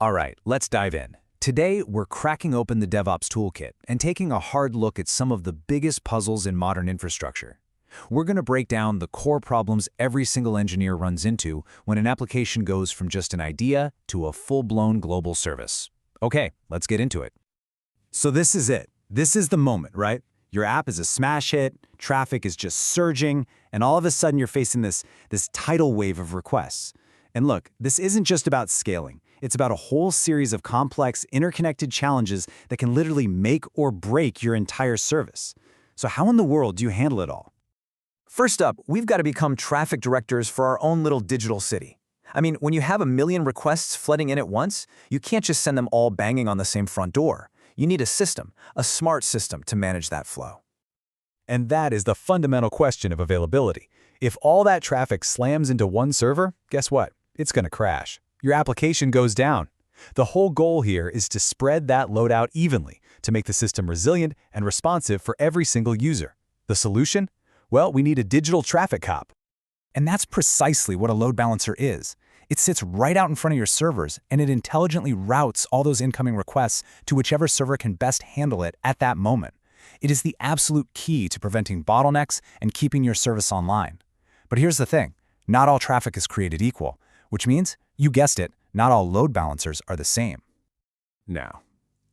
All right, let's dive in. Today, we're cracking open the DevOps Toolkit and taking a hard look at some of the biggest puzzles in modern infrastructure. We're going to break down the core problems every single engineer runs into when an application goes from just an idea to a full-blown global service. Okay, let's get into it. So this is it. This is the moment, right? Your app is a smash hit, traffic is just surging, and all of a sudden you're facing this tidal wave of requests. And look, this isn't just about scaling. It's about a whole series of complex, interconnected challenges that can literally make or break your entire service. So how in the world do you handle it all? First up, we've got to become traffic directors for our own little digital city. I mean, when you have a million requests flooding in at once, you can't just send them all banging on the same front door. You need a system, a smart system to manage that flow. And that is the fundamental question of availability. If all that traffic slams into one server, guess what? It's going to crash. Your application goes down. The whole goal here is to spread that load out evenly to make the system resilient and responsive for every single user. The solution? Well, we need a digital traffic cop. And that's precisely what a load balancer is. It sits right out in front of your servers, and it intelligently routes all those incoming requests to whichever server can best handle it at that moment. It is the absolute key to preventing bottlenecks and keeping your service online. But here's the thing, not all traffic is created equal, which means, you guessed it, not all load balancers are the same. Now,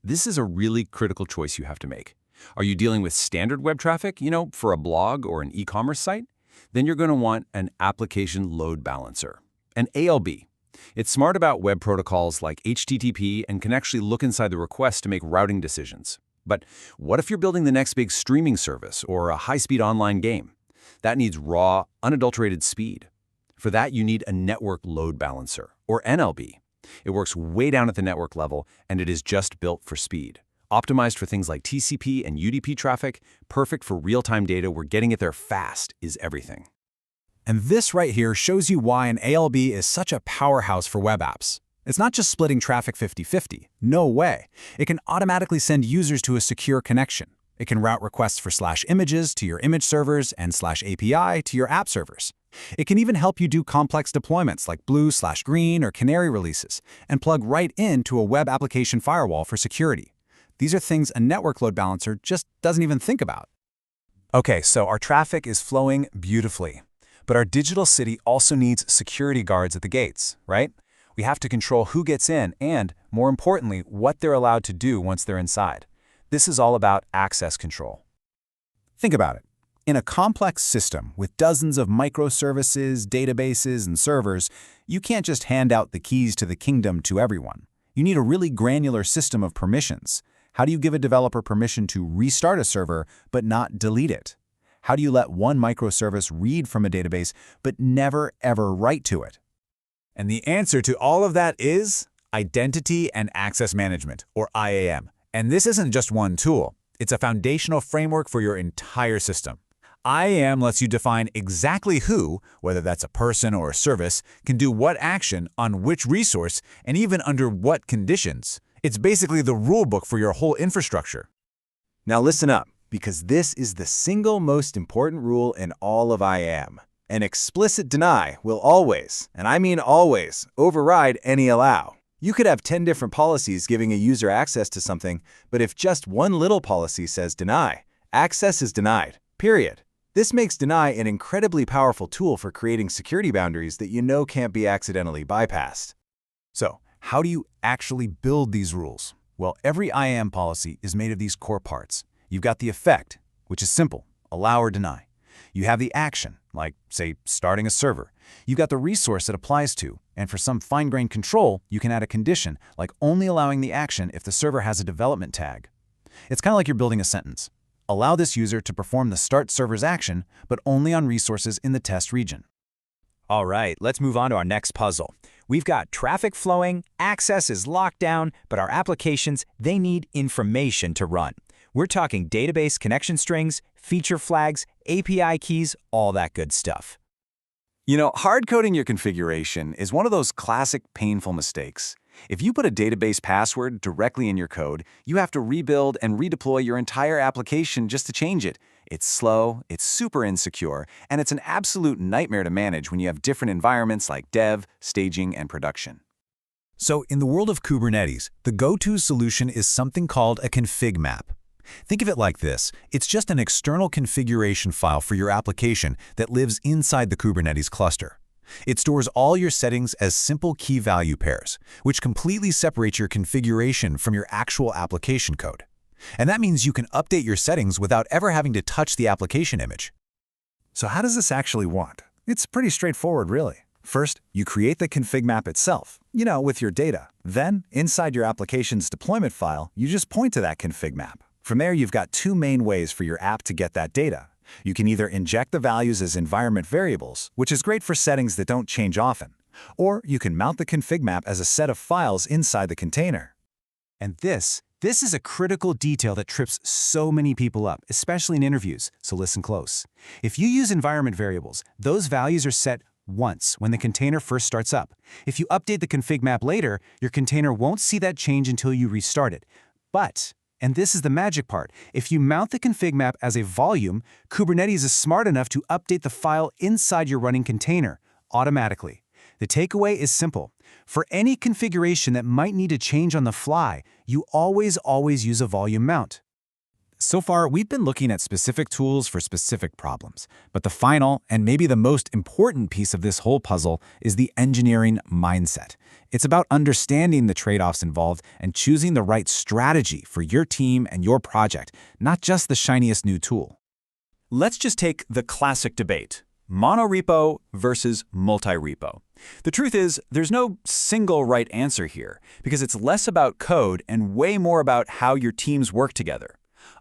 this is a really critical choice you have to make. Are you dealing with standard web traffic, for a blog or an e-commerce site? Then you're going to want an application load balancer, an ALB. It's smart about web protocols like HTTP and can actually look inside the request to make routing decisions. But what if you're building the next big streaming service or a high-speed online game? That needs raw, unadulterated speed. For that, you need a network load balancer, or NLB. It works way down at the network level, and it is just built for speed. Optimized for things like TCP and UDP traffic, perfect for real-time data where getting it there fast is everything. And this right here shows you why an ALB is such a powerhouse for web apps. It's not just splitting traffic 50-50. No way. It can automatically send users to a secure connection. It can route requests for /images to your image servers and /API to your app servers. It can even help you do complex deployments like blue/green or canary releases and plug right into a web application firewall for security. These are things a network load balancer just doesn't even think about. Okay, so our traffic is flowing beautifully, but our digital city also needs security guards at the gates, right? We have to control who gets in and, more importantly, what they're allowed to do once they're inside. This is all about access control. Think about it. In a complex system with dozens of microservices, databases, and servers, you can't just hand out the keys to the kingdom to everyone. You need a really granular system of permissions. How do you give a developer permission to restart a server but not delete it? How do you let one microservice read from a database but never ever write to it? And the answer to all of that is Identity and Access Management, or IAM. And this isn't just one tool. It's a foundational framework for your entire system. IAM lets you define exactly who, whether that's a person or a service, can do what action on which resource and even under what conditions. It's basically the rulebook for your whole infrastructure. Now listen up, because this is the single most important rule in all of IAM. An explicit deny will always, and I mean always, override any allow. You could have 10 different policies giving a user access to something, but if just one little policy says deny, access is denied, period. This makes deny an incredibly powerful tool for creating security boundaries that you know can't be accidentally bypassed. So, how do you actually build these rules? Well, every IAM policy is made of these core parts. You've got the effect, which is simple, allow or deny. You have the action, like, say, starting a server. You've got the resource it applies to, and for some fine-grained control, you can add a condition, like only allowing the action if the server has a development tag. It's kind of like you're building a sentence. Allow this user to perform the start server's action, but only on resources in the test region. All right, let's move on to our next puzzle. We've got traffic flowing, access is locked down, but our applications, they need information to run. We're talking database connection strings, feature flags, API keys, all that good stuff. Hard coding your configuration is one of those classic painful mistakes. If you put a database password directly in your code, you have to rebuild and redeploy your entire application just to change it. It's slow, it's super insecure, and it's an absolute nightmare to manage when you have different environments like dev, staging, and production. So in the world of Kubernetes, the go-to solution is something called a config map. Think of it like this. It's just an external configuration file for your application that lives inside the Kubernetes cluster. It stores all your settings as simple key-value pairs, which completely separates your configuration from your actual application code. And that means you can update your settings without ever having to touch the application image. So how does this actually work? It's pretty straightforward, really. First, you create the config map itself, with your data. Then, inside your application's deployment file, you just point to that config map. From there, you've got two main ways for your app to get that data. You can either inject the values as environment variables, which is great for settings that don't change often, or you can mount the config map as a set of files inside the container. And this is a critical detail that trips so many people up, especially in interviews, so listen close. If you use environment variables, those values are set once when the container first starts up. If you update the config map later, your container won't see that change until you restart it. But, and this is the magic part, if you mount the config map as a volume, Kubernetes is smart enough to update the file inside your running container automatically. The takeaway is simple. For any configuration that might need to change on the fly, you always use a volume mount. So far, we've been looking at specific tools for specific problems. But the final, and maybe the most important piece of this whole puzzle is the engineering mindset. It's about understanding the trade-offs involved and choosing the right strategy for your team and your project, not just the shiniest new tool. Let's just take the classic debate: monorepo versus multi-repo. The truth is, there's no single right answer here, because it's less about code and way more about how your teams work together.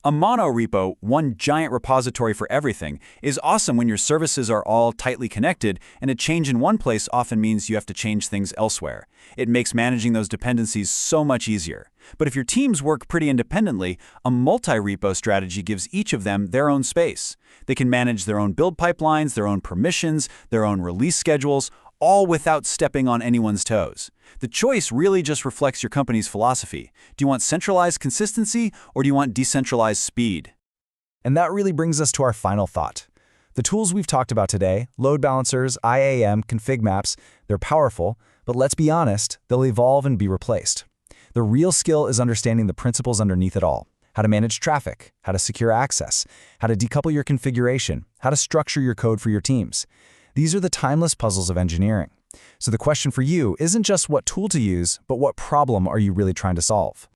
A monorepo, one giant repository for everything, is awesome when your services are all tightly connected, and a change in one place often means you have to change things elsewhere. It makes managing those dependencies so much easier. But if your teams work pretty independently, a multi-repo strategy gives each of them their own space. They can manage their own build pipelines, their own permissions, their own release schedules, all without stepping on anyone's toes. The choice really just reflects your company's philosophy. Do you want centralized consistency, or do you want decentralized speed? And that really brings us to our final thought. The tools we've talked about today, load balancers, IAM, config maps, they're powerful, but let's be honest, they'll evolve and be replaced. The real skill is understanding the principles underneath it all. How to manage traffic, how to secure access, how to decouple your configuration, how to structure your code for your teams. These are the timeless puzzles of engineering. So the question for you isn't just what tool to use, but what problem are you really trying to solve?